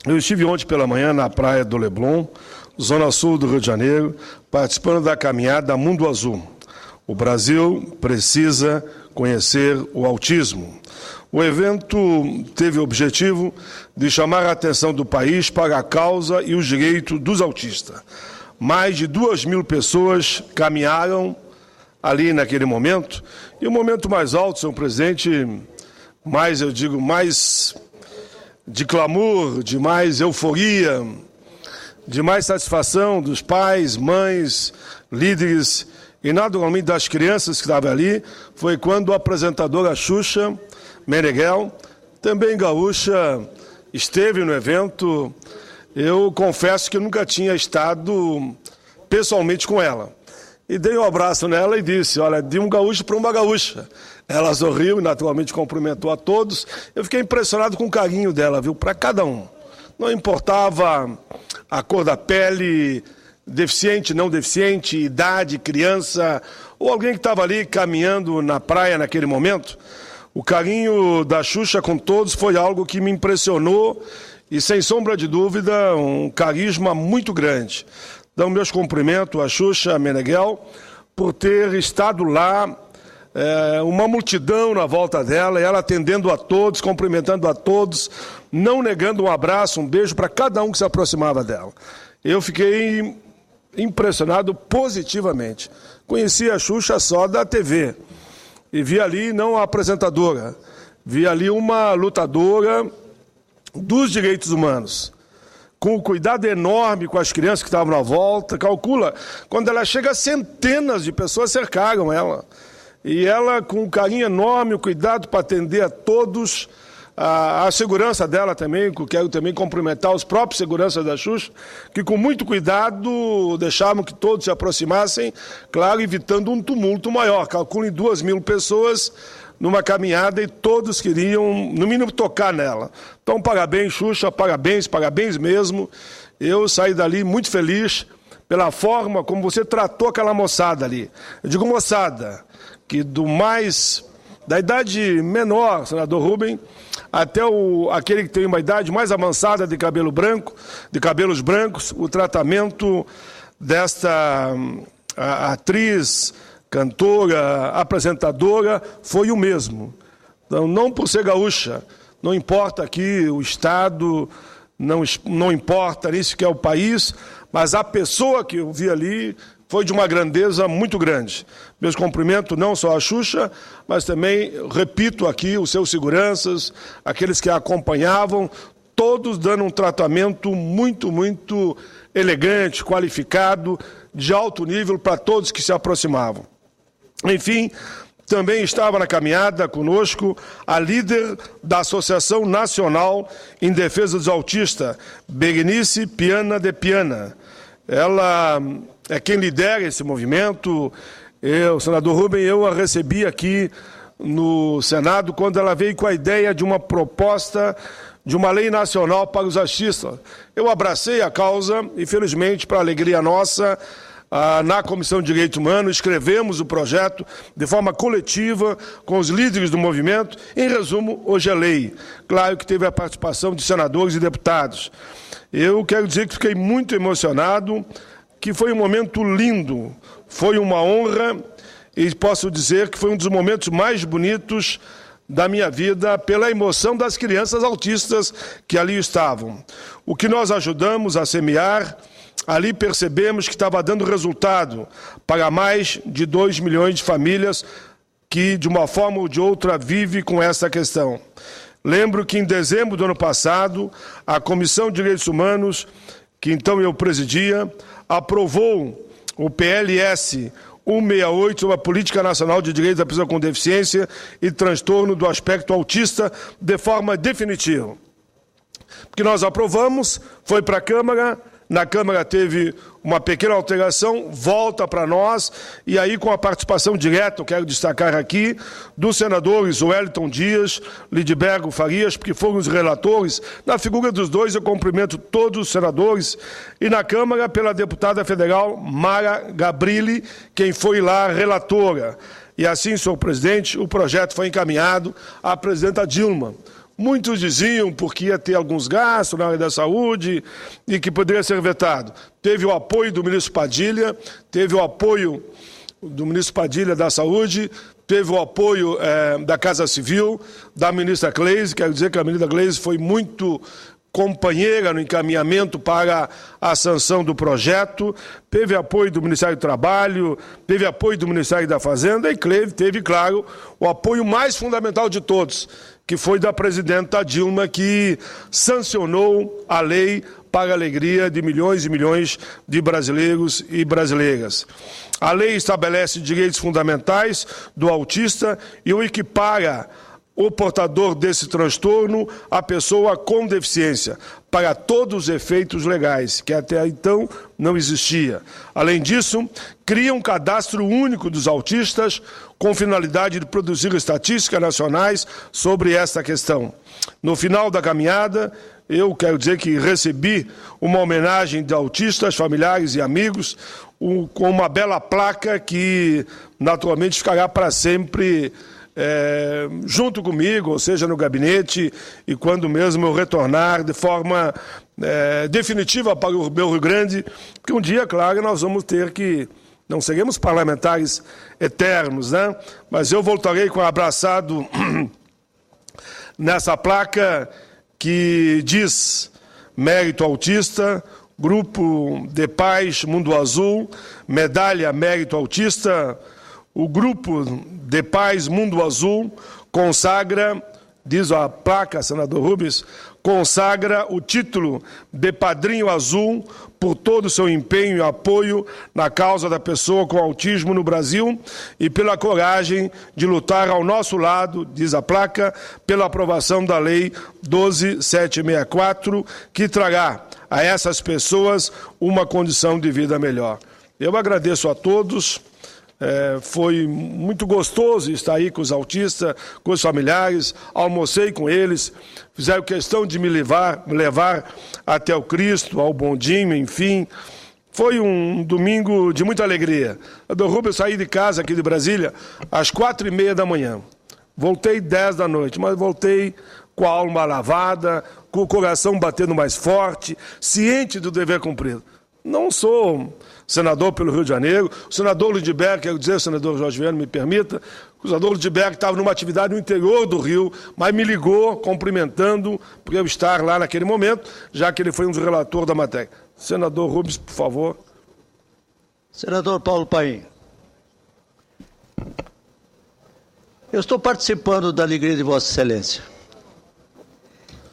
Eu estive ontem pela manhã na praia do Leblon, zona sul do Rio de Janeiro, participando da caminhada Mundo Azul. O Brasil precisa conhecer o autismo. O evento teve o objetivo de chamar a atenção do país para a causa e os direitos dos autistas. Mais de 2.000 pessoas caminharam ali naquele momento, e o momento mais alto, senhor presidente, mais de clamor, de mais euforia, de mais satisfação dos pais, mães, líderes e naturalmente das crianças que estavam ali, foi quando a apresentadora Xuxa Meneghel, também gaúcha, esteve no evento. Eu confesso que nunca tinha estado pessoalmente com ela. E dei um abraço nela e disse, olha, de um gaúcho para uma gaúcha. Ela sorriu e naturalmente cumprimentou a todos. Eu fiquei impressionado com o carinho dela, viu, para cada um. Não importava a cor da pele, deficiente, não deficiente, idade, criança, ou alguém que estava ali caminhando na praia naquele momento. O carinho da Xuxa com todos foi algo que me impressionou e, sem sombra de dúvida, um carisma muito grande. Dão meus cumprimentos à Xuxa Meneghel por ter estado lá, uma multidão na volta dela, e ela atendendo a todos, cumprimentando a todos, não negando um abraço, um beijo para cada um que se aproximava dela. Eu fiquei impressionado positivamente. Conheci a Xuxa só da TV e vi ali não a apresentadora, vi ali uma lutadora dos direitos humanos, com um cuidado enorme com as crianças que estavam na volta. Calcula, quando ela chega, centenas de pessoas cercaram ela. E ela, com um carinho enorme, o cuidado para atender a todos, a segurança dela também, que eu quero também cumprimentar os próprios seguranças da Xuxa, que com muito cuidado deixavam que todos se aproximassem, claro, evitando um tumulto maior. Calculem 2.000 pessoas numa caminhada e todos queriam, no mínimo, tocar nela. Então, parabéns, Xuxa, parabéns, parabéns mesmo. Eu saí dali muito feliz pela forma como você tratou aquela moçada ali. Eu digo moçada, que da idade menor, senador Rubem, até aquele que tem uma idade mais avançada de cabelo branco, de cabelos brancos, o tratamento desta atriz, cantora, apresentadora, foi o mesmo. Então, não por ser gaúcha, não importa aqui o estado, não importa nem sequer o país, mas a pessoa que eu vi ali foi de uma grandeza muito grande. Meus cumprimentos não só à Xuxa, mas também, repito aqui, os seus seguranças, aqueles que a acompanhavam, todos dando um tratamento muito, muito elegante, qualificado, de alto nível para todos que se aproximavam. Enfim, também estava na caminhada conosco a líder da Associação Nacional em Defesa dos Autistas, Berenice Piana de Piana. Ela é quem lidera esse movimento. Senador Rubem, eu a recebi aqui no Senado quando ela veio com a ideia de uma proposta de uma lei nacional para os autistas. Eu abracei a causa e, felizmente, para a alegria nossa, na Comissão de Direitos Humanos, escrevemos o projeto de forma coletiva com os líderes do movimento. Em resumo, hoje é lei. Claro que teve a participação de senadores e deputados. Eu quero dizer que fiquei muito emocionado, que foi um momento lindo, foi uma honra e posso dizer que foi um dos momentos mais bonitos da minha vida pela emoção das crianças autistas que ali estavam. O que nós ajudamos a semear, ali percebemos que estava dando resultado para mais de 2 milhões de famílias que, de uma forma ou de outra, vivem com essa questão. Lembro que em dezembro do ano passado, a Comissão de Direitos Humanos, que então eu presidia, aprovou o PLS 168 sobre a Política Nacional de Direitos da Pessoa com Deficiência e Transtorno do Aspecto Autista de forma definitiva. O que nós aprovamos foi para a Câmara, na Câmara teve uma pequena alteração, volta para nós, e aí com a participação direta, eu quero destacar aqui, dos senadores Wellington Dias, Lidbergo Farias, porque foram os relatores. Na figura dos dois, eu cumprimento todos os senadores, e na Câmara, pela deputada federal Mara Gabrilli, quem foi lá relatora. E assim, senhor presidente, o projeto foi encaminhado à presidenta Dilma. Muitos diziam porque ia ter alguns gastos na área da saúde e que poderia ser vetado. Teve o apoio do ministro Padilha, teve o apoio do ministro Padilha da Saúde, teve o apoio da Casa Civil, da ministra Gleisi. Quero dizer que a ministra Gleisi foi muito companheira no encaminhamento para a sanção do projeto, teve apoio do Ministério do Trabalho, teve apoio do Ministério da Fazenda e teve, claro, o apoio mais fundamental de todos, que foi da presidenta Dilma, que sancionou a lei para a alegria de milhões e milhões de brasileiros e brasileiras. A lei estabelece direitos fundamentais do autista e o equipara o portador desse transtorno à pessoa com deficiência, para todos os efeitos legais, que até então não existia. Além disso, cria um cadastro único dos autistas com finalidade de produzir estatísticas nacionais sobre esta questão. No final da caminhada, eu quero dizer que recebi uma homenagem de autistas, familiares e amigos, com uma bela placa que naturalmente ficará para sempre junto comigo, ou seja, no gabinete, e quando mesmo eu retornar de forma definitiva para o meu Rio Grande, porque um dia, claro, nós vamos ter que, não seremos parlamentares eternos, né? Mas eu voltarei com abraçado nessa placa que diz Mérito Autista, Grupo de Paz Mundo Azul, Medalha Mérito Autista. O Grupo de Paz Mundo Azul consagra, diz a placa, senador Rubens, consagra o título de Padrinho Azul por todo o seu empenho e apoio na causa da pessoa com autismo no Brasil e pela coragem de lutar ao nosso lado, diz a placa, pela aprovação da Lei 12.764, que trará a essas pessoas uma condição de vida melhor. Eu agradeço a todos. Foi muito gostoso estar aí com os autistas, com os familiares, almocei com eles, fizeram questão de me levar até o Cristo, ao bondinho, enfim. Foi um domingo de muita alegria. Do Rubens, eu saí de casa aqui de Brasília às 4h30 da manhã. Voltei 10 da noite, mas voltei com a alma lavada, com o coração batendo mais forte, ciente do dever cumprido. Não sou senador pelo Rio de Janeiro. O senador Lindbergh, quero dizer, o senador Jorge Viana, me permita, o senador Lindbergh estava numa atividade no interior do Rio, mas me ligou cumprimentando por eu estar lá naquele momento, já que ele foi um dos relatores da matéria. Senador Rubens, por favor. Senador Paulo Paim, eu estou participando da alegria de Vossa Excelência.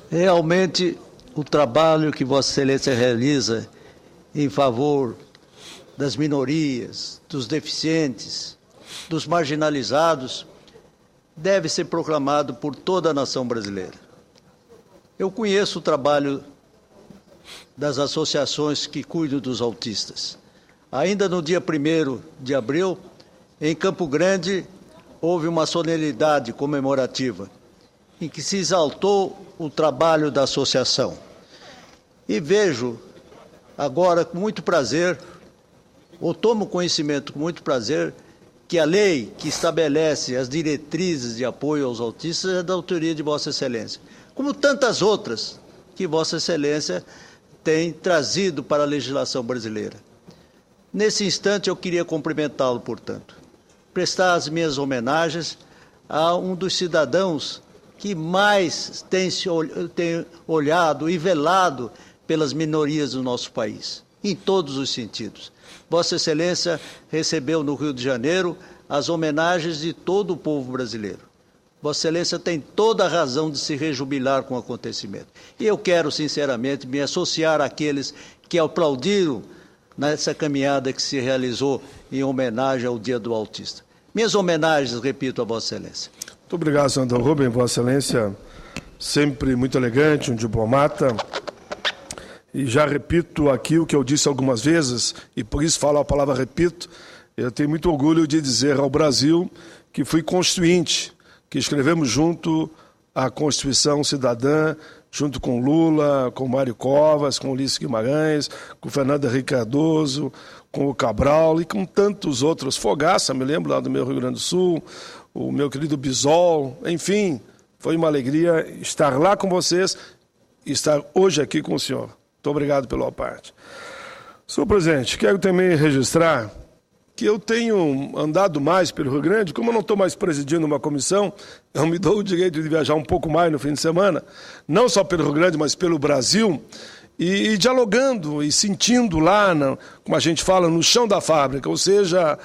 Realmente, o trabalho que Vossa Excelência realiza em favor das minorias, dos deficientes, dos marginalizados, deve ser proclamado por toda a nação brasileira. Eu conheço o trabalho das associações que cuidam dos autistas. Ainda no dia 1º de abril, em Campo Grande, houve uma solenidade comemorativa em que se exaltou o trabalho da associação. E vejo agora, com muito prazer, ou tomo conhecimento com muito prazer, que a lei que estabelece as diretrizes de apoio aos autistas é da autoria de Vossa Excelência, como tantas outras que Vossa Excelência tem trazido para a legislação brasileira. Nesse instante, eu queria cumprimentá-lo, portanto, prestar as minhas homenagens a um dos cidadãos que mais tem olhado e velado pelas minorias do nosso país, em todos os sentidos. Vossa Excelência recebeu no Rio de Janeiro as homenagens de todo o povo brasileiro. Vossa Excelência tem toda a razão de se rejubilar com o acontecimento. E eu quero, sinceramente, me associar àqueles que aplaudiram nessa caminhada que se realizou em homenagem ao Dia do Autista. Minhas homenagens, repito, a Vossa Excelência. Muito obrigado, senador Rubens. Vossa Excelência, sempre muito elegante, um diplomata. E já repito aqui o que eu disse algumas vezes, e por isso falo a palavra repito, eu tenho muito orgulho de dizer ao Brasil que fui constituinte, que escrevemos junto a Constituição Cidadã, junto com Lula, com Mário Covas, com Ulisses Guimarães, com Fernando Henrique Cardoso, com o Cabral e com tantos outros. Fogaça, me lembro lá do meu Rio Grande do Sul, o meu querido Bisol, enfim, Foi uma alegria estar lá com vocês e estar hoje aqui com o senhor. Muito obrigado pela parte. Senhor presidente, quero também registrar que eu tenho andado mais pelo Rio Grande, como eu não estou mais presidindo uma comissão, eu me dou o direito de viajar um pouco mais no fim de semana, não só pelo Rio Grande, mas pelo Brasil, e dialogando e sentindo lá, como a gente fala, no chão da fábrica, ou seja,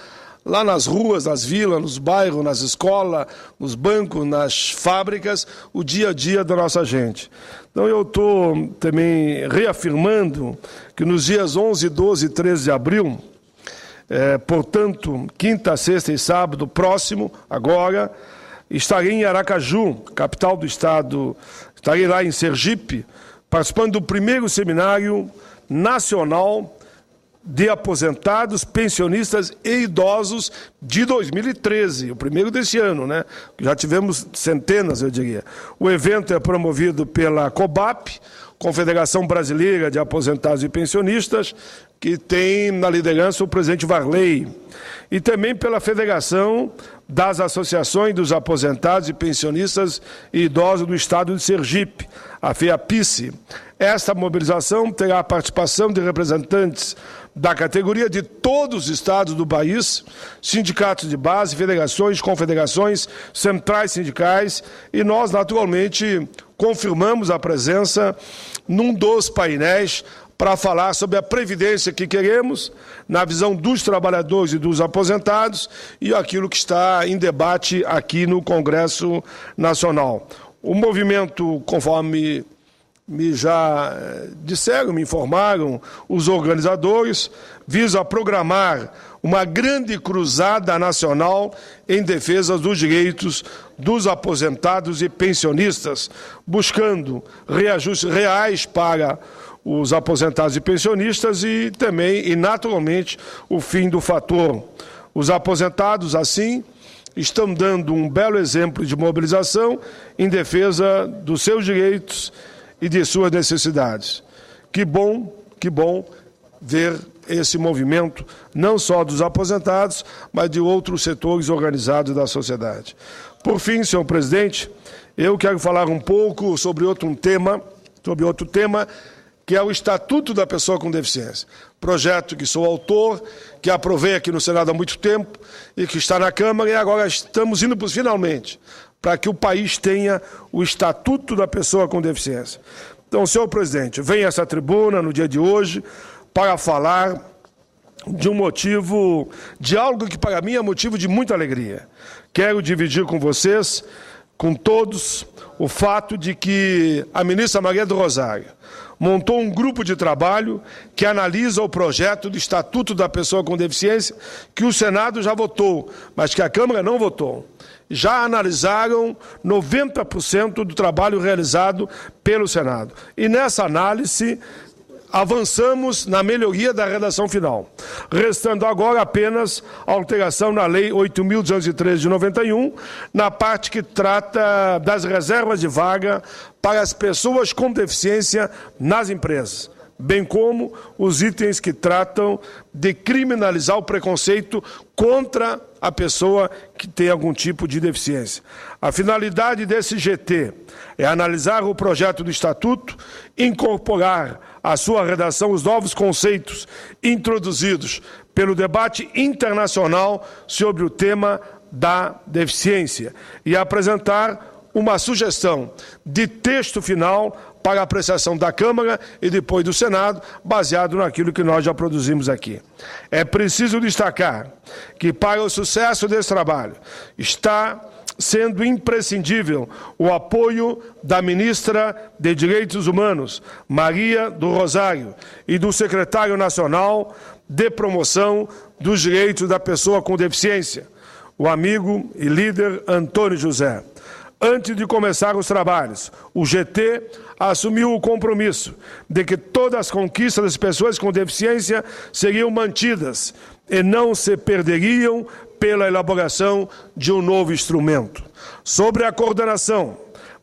lá nas ruas, nas vilas, nos bairros, nas escolas, nos bancos, nas fábricas, o dia a dia da nossa gente. Então eu estou também reafirmando que nos dias 11, 12 e 13 de abril, portanto, quinta, sexta e sábado próximo, agora, estarei em Aracaju, capital do estado, estarei lá em Sergipe, participando do primeiro seminário nacional de aposentados, pensionistas e idosos de 2013, o primeiro desse ano, né? Já tivemos centenas, eu diria. O evento é promovido pela COBAP, Confederação Brasileira de Aposentados e Pensionistas, que tem na liderança o presidente Varley, e também pela Federação das Associações dos Aposentados e Pensionistas e Idosos do Estado de Sergipe, a FEAPICE. Esta mobilização terá a participação de representantes da categoria de todos os estados do país, sindicatos de base, federações, confederações, centrais sindicais, e nós, naturalmente, confirmamos a presença num dos painéis para falar sobre a previdência que queremos, na visão dos trabalhadores e dos aposentados, e aquilo que está em debate aqui no Congresso Nacional. O movimento, conforme me já disseram, me informaram, os organizadores, visa programar uma grande cruzada nacional em defesa dos direitos dos aposentados e pensionistas, buscando reajustes reais para os aposentados e pensionistas e também, e naturalmente, o fim do fator. Os aposentados, assim, estão dando um belo exemplo de mobilização em defesa dos seus direitos e de suas necessidades. Que bom ver esse movimento, não só dos aposentados, mas de outros setores organizados da sociedade. Por fim, senhor presidente, eu quero falar um pouco sobre outro tema, que é o Estatuto da Pessoa com Deficiência. Projeto que sou autor, que aprovei aqui no Senado há muito tempo e que está na Câmara, e agora estamos indo para os finalmente, para que o país tenha o Estatuto da Pessoa com Deficiência. Então, senhor presidente, venho a essa tribuna no dia de hoje para falar de um motivo, de algo que para mim é motivo de muita alegria. Quero dividir com vocês, com todos, o fato de que a ministra Maria do Rosário montou um grupo de trabalho que analisa o projeto do Estatuto da Pessoa com Deficiência, que o Senado já votou, mas que a Câmara não votou. Já analisaram 90% do trabalho realizado pelo Senado. E nessa análise, avançamos na melhoria da redação final, restando agora apenas a alteração na Lei 8.213 de 91, na parte que trata das reservas de vaga para as pessoas com deficiência nas empresas, bem como os itens que tratam de criminalizar o preconceito contra a pessoa que tem algum tipo de deficiência. A finalidade desse GT é analisar o projeto do Estatuto, incorporar à sua redação os novos conceitos introduzidos pelo debate internacional sobre o tema da deficiência e apresentar uma sugestão de texto final para apreciação da Câmara e depois do Senado, baseado naquilo que nós já produzimos aqui. É preciso destacar que, para o sucesso desse trabalho, está sendo imprescindível o apoio da ministra de Direitos Humanos, Maria do Rosário, e do secretário nacional de promoção dos direitos da pessoa com deficiência, o amigo e líder Antônio José. Antes de começar os trabalhos, o GT assumiu o compromisso de que todas as conquistas das pessoas com deficiência seriam mantidas e não se perderiam pela elaboração de um novo instrumento. Sobre a coordenação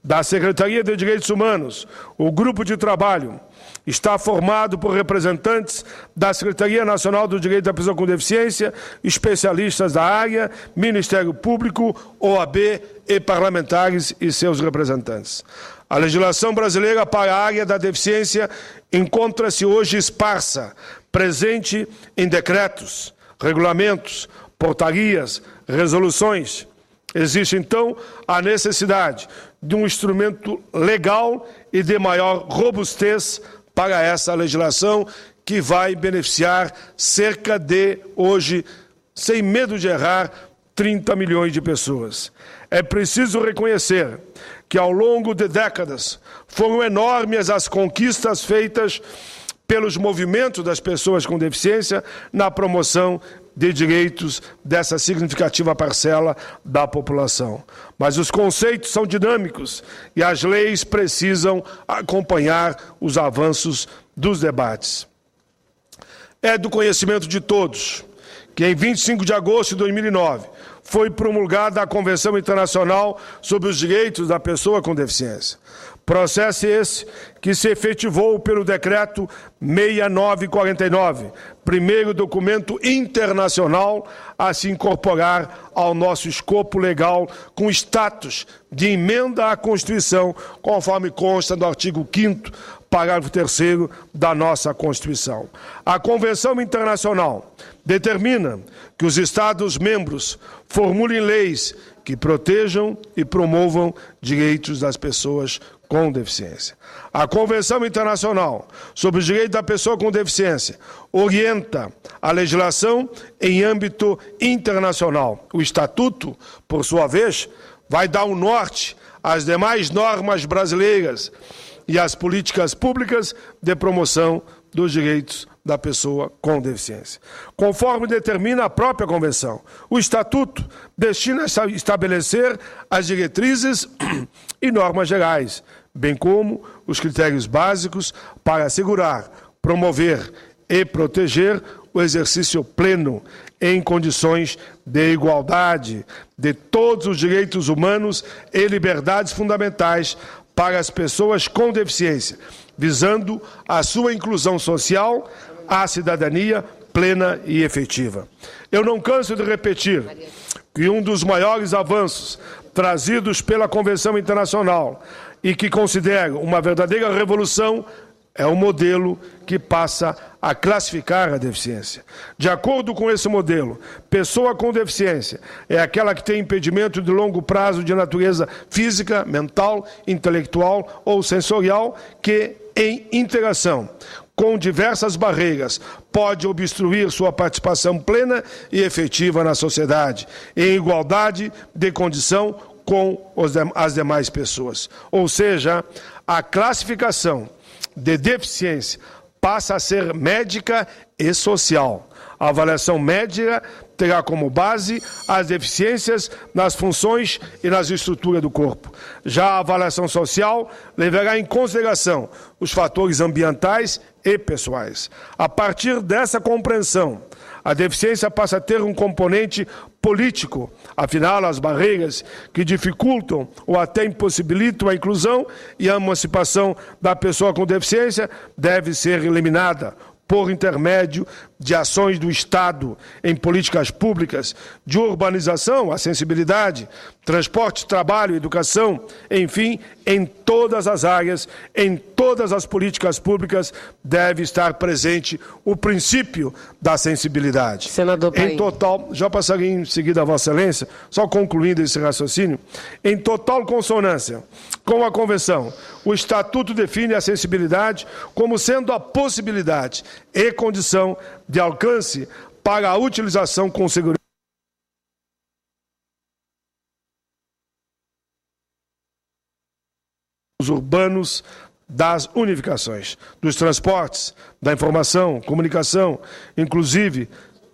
da Secretaria de Direitos Humanos, o grupo de trabalho está formado por representantes da Secretaria Nacional do Direito da Pessoa com Deficiência, especialistas da área, Ministério Público, OAB e parlamentares e seus representantes. A legislação brasileira para a área da deficiência encontra-se hoje esparsa, presente em decretos, regulamentos, portarias, resoluções. Existe, então, a necessidade de um instrumento legal e de maior robustez para essa legislação que vai beneficiar cerca de, hoje, sem medo de errar, 30 milhões de pessoas. É preciso reconhecer que, ao longo de décadas, foram enormes as conquistas feitas pelos movimentos das pessoas com deficiência na promoção de direitos dessa significativa parcela da população. Mas os conceitos são dinâmicos e as leis precisam acompanhar os avanços dos debates. É do conhecimento de todos que em 25 de agosto de 2009 foi promulgada a Convenção Internacional sobre os Direitos da Pessoa com Deficiência. Processo esse que se efetivou pelo Decreto 6949, primeiro documento internacional a se incorporar ao nosso escopo legal com status de emenda à Constituição, conforme consta no artigo 5º, parágrafo 3º da nossa Constituição. A Convenção Internacional determina que os Estados-membros formulem leis que protejam e promovam direitos das pessoas com deficiência. A Convenção Internacional sobre os Direitos da Pessoa com Deficiência orienta a legislação em âmbito internacional. O Estatuto, por sua vez, vai dar um norte às demais normas brasileiras e às políticas públicas de promoção dos direitos da pessoa com deficiência. Conforme determina a própria Convenção, o Estatuto destina a estabelecer as diretrizes e normas gerais, bem como os critérios básicos para assegurar, promover e proteger o exercício pleno em condições de igualdade de todos os direitos humanos e liberdades fundamentais para as pessoas com deficiência, visando a sua inclusão social, a cidadania plena e efetiva. Eu não canso de repetir que um dos maiores avanços trazidos pela Convenção Internacional e que considero uma verdadeira revolução é o modelo que passa a classificar a deficiência. De acordo com esse modelo, pessoa com deficiência é aquela que tem impedimento de longo prazo de natureza física, mental, intelectual ou sensorial que, em interação com diversas barreiras, pode obstruir sua participação plena e efetiva na sociedade, em igualdade de condição com as demais pessoas. Ou seja, a classificação de deficiência passa a ser médica e social. A avaliação médica terá como base as deficiências nas funções e nas estruturas do corpo. Já a avaliação social levará em consideração os fatores ambientais e pessoais. A partir dessa compreensão, a deficiência passa a ter um componente político. Afinal, as barreiras que dificultam ou até impossibilitam a inclusão e a emancipação da pessoa com deficiência deve ser eliminada por intermédio de ações do Estado em políticas públicas de urbanização, acessibilidade, transporte, trabalho, educação, enfim, em todas as áreas, em todas as políticas públicas deve estar presente o princípio da sensibilidade. Senador Paim. Em total, já passaria em seguida a Vossa Excelência, só concluindo esse raciocínio, em total consonância com a Convenção, o Estatuto define a sensibilidade como sendo a possibilidade e condição de alcance para a utilização com segurança dos urbanos, das unificações, dos transportes, da informação, comunicação, inclusive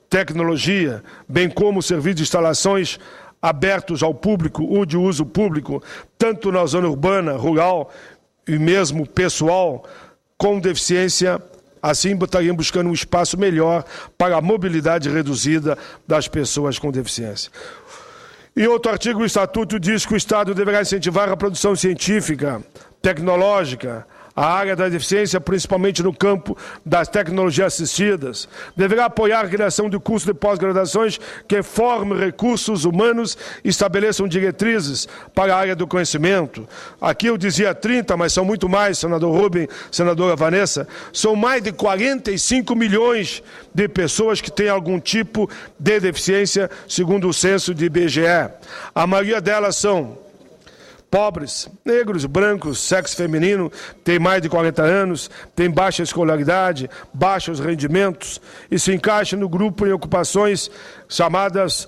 tecnologia, bem como serviços de instalações abertos ao público ou de uso público, tanto na zona urbana, rural e mesmo pessoal com deficiência. Assim, estariam buscando um espaço melhor para a mobilidade reduzida das pessoas com deficiência. Em outro artigo, o Estatuto diz que o Estado deverá incentivar a produção científica, tecnológica, a área da deficiência, principalmente no campo das tecnologias assistidas. Deverá apoiar a criação de cursos de pós-graduações que formem recursos humanos e estabeleçam diretrizes para a área do conhecimento. Aqui eu dizia 30, mas são muito mais, senador Rubem, senadora Vanessa. São mais de 45 milhões de pessoas que têm algum tipo de deficiência, segundo o censo de IBGE. A maioria delas são pobres, negros, brancos, sexo feminino, tem mais de 40 anos, tem baixa escolaridade, baixos rendimentos e se encaixa no grupo em ocupações chamadas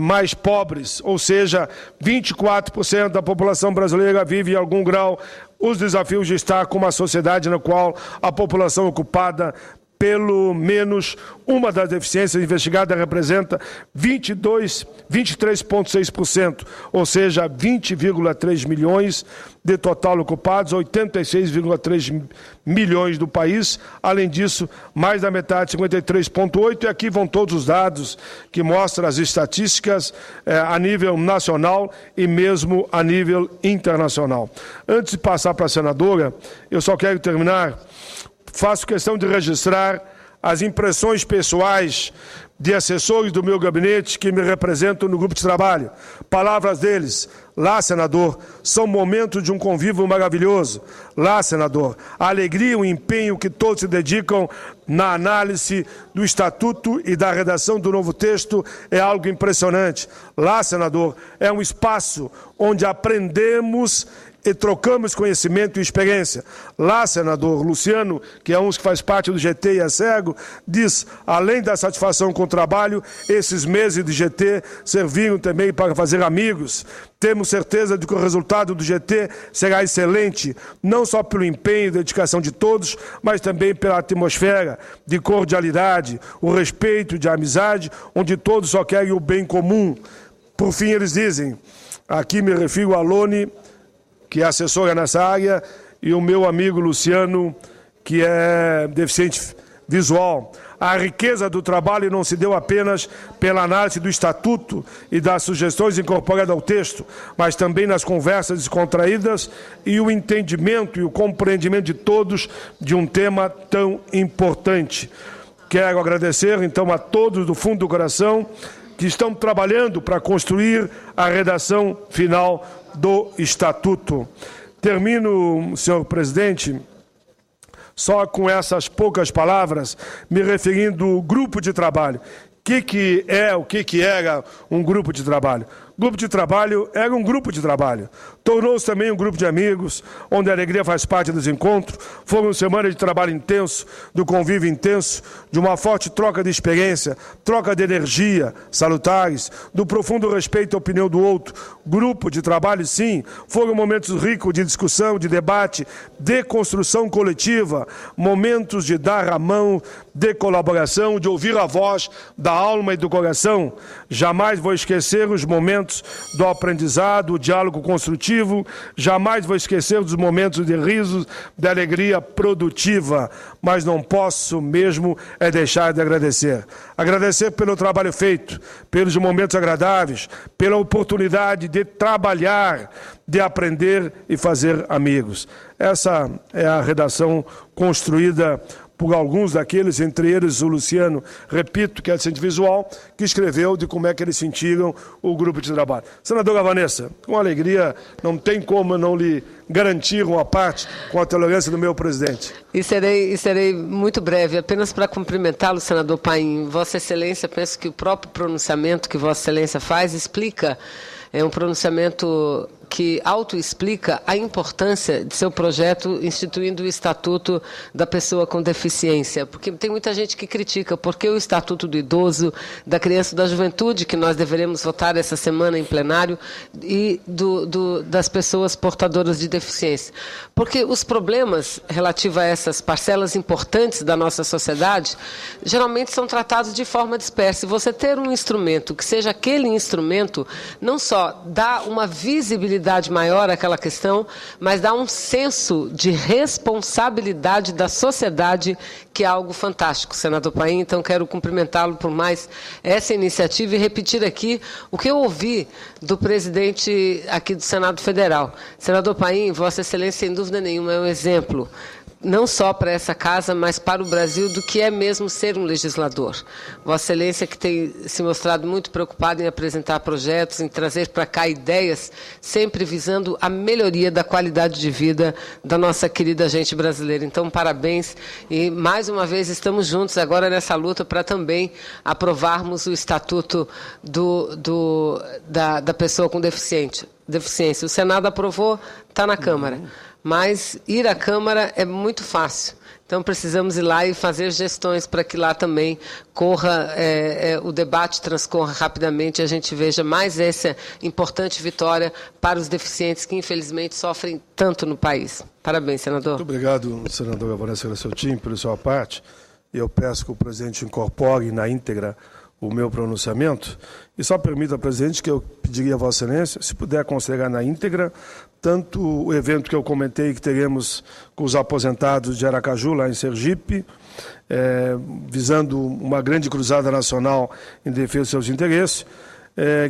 mais pobres, ou seja, 24% da população brasileira vive em algum grau os desafios de estar com uma sociedade na qual a população ocupada pelo menos uma das deficiências investigadas representa 23,6%, ou seja, 20,3 milhões de total ocupados, 86,3 milhões do país. Além disso, mais da metade, 53,8%, e aqui vão todos os dados que mostram as estatísticas a nível nacional e mesmo a nível internacional. Antes de passar para a senadora, eu só quero terminar. Faço questão de registrar as impressões pessoais de assessores do meu gabinete que me representam no grupo de trabalho. Palavras deles: lá, senador, são momentos de um convívio maravilhoso. Lá, senador, a alegria e o empenho que todos se dedicam na análise do Estatuto e da redação do novo texto é algo impressionante. Lá, senador, é um espaço onde aprendemos e trocamos conhecimento e experiência. Lá, senador Luciano, que é um que faz parte do GT e é cego, diz, além da satisfação com o trabalho, esses meses de GT serviram também para fazer amigos. Temos certeza de que o resultado do GT será excelente, não só pelo empenho e dedicação de todos, mas também pela atmosfera de cordialidade, o respeito de amizade, onde todos só querem o bem comum. Por fim, eles dizem, aqui me refiro a Lone, que é assessora nessa área, e o meu amigo Luciano, que é deficiente visual. A riqueza do trabalho não se deu apenas pela análise do Estatuto e das sugestões incorporadas ao texto, mas também nas conversas descontraídas e o entendimento e o compreendimento de todos de um tema tão importante. Quero agradecer, então, a todos do fundo do coração que estão trabalhando para construir a redação final do Estatuto. Termino, senhor presidente, só com essas poucas palavras, me referindo ao grupo de trabalho. O que era um grupo de trabalho? Grupo de trabalho era um grupo de trabalho. Tornou-se também um grupo de amigos, onde a alegria faz parte dos encontros. Foram semanas de trabalho intenso, do convívio intenso, de uma forte troca de experiência, troca de energia, salutares, do profundo respeito à opinião do outro. Grupo de trabalho, sim, foram momentos ricos de discussão, de debate, de construção coletiva, momentos de dar a mão, de colaboração, de ouvir a voz da alma e do coração. Jamais vou esquecer os momentos do aprendizado, o diálogo construtivo, jamais vou esquecer dos momentos de risos, de alegria produtiva, mas não posso mesmo deixar de agradecer. Agradecer pelo trabalho feito, pelos momentos agradáveis, pela oportunidade de trabalhar, de aprender e fazer amigos. Essa é a redação construída por alguns daqueles, entre eles o Luciano, repito, que é deficiente visual, que escreveu de como é que eles sentiram o grupo de trabalho. Senadora Vanessa, com alegria, não tem como não lhe garantir uma parte com a tolerância do meu presidente. E serei muito breve, apenas para cumprimentá-lo, senador Paim. Vossa Excelência, penso que o próprio pronunciamento que Vossa Excelência faz explica, é um pronunciamento que autoexplica a importância de seu projeto instituindo o Estatuto da Pessoa com Deficiência, porque tem muita gente que critica porque o Estatuto do Idoso, da Criança e da Juventude, que nós deveremos votar essa semana em plenário, e das pessoas portadoras de deficiência. Porque os problemas relativos a essas parcelas importantes da nossa sociedade, geralmente são tratados de forma dispersa. E você ter um instrumento que seja aquele instrumento, não só dá uma visibilidade sensibilidade maior àquela questão, mas dá um senso de responsabilidade da sociedade, que é algo fantástico, senador Paim. Então, quero cumprimentá-lo por mais essa iniciativa e repetir aqui o que eu ouvi do presidente aqui do Senado Federal. Senador Paim, Vossa Excelência, sem dúvida nenhuma, é um exemplo, não só para essa casa, mas para o Brasil, do que é mesmo ser um legislador. Vossa Excelência, que tem se mostrado muito preocupado em apresentar projetos, em trazer para cá ideias, sempre visando a melhoria da qualidade de vida da nossa querida gente brasileira. Então, parabéns e, mais uma vez, estamos juntos agora nessa luta para também aprovarmos o Estatuto da pessoa com deficiência. O Senado aprovou, está na Câmara. Mas ir à Câmara é muito fácil. Então, precisamos ir lá e fazer gestões para que lá também corra, o debate transcorra rapidamente e a gente veja mais essa importante vitória para os deficientes que, infelizmente, sofrem tanto no país. Parabéns, senador. Muito obrigado, senadora Vanessa Graciotin, pela sua parte. Eu peço que o presidente incorpore na íntegra o meu pronunciamento. E só permita, presidente, que eu pediria a Vossa Excelência, se puder considerar na íntegra, tanto o evento que eu comentei que teremos com os aposentados de Aracaju, lá em Sergipe, visando uma grande cruzada nacional em defesa dos seus interesses,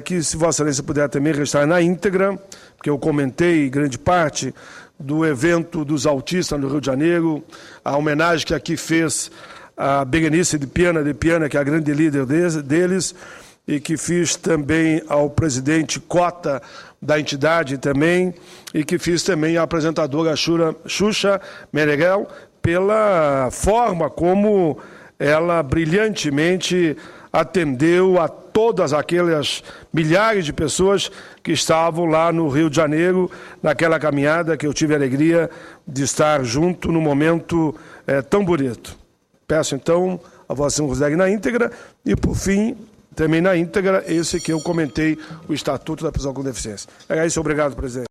que se Vossa Excelência puder também registrar na íntegra, porque eu comentei grande parte do evento dos autistas no Rio de Janeiro, a homenagem que aqui fez a Berenice de Piana, que é a grande líder deles, e que fiz também ao presidente Cota da entidade também, e que fiz também à apresentadora Xuxa Meneghel, pela forma como ela brilhantemente atendeu a todas aquelas milhares de pessoas que estavam lá no Rio de Janeiro, naquela caminhada que eu tive a alegria de estar junto num momento tão bonito. Peço, então, a Vossa Excelência considere na íntegra e, por fim, também na íntegra, esse que eu comentei, o Estatuto da Pessoa com Deficiência. É isso, obrigado, presidente.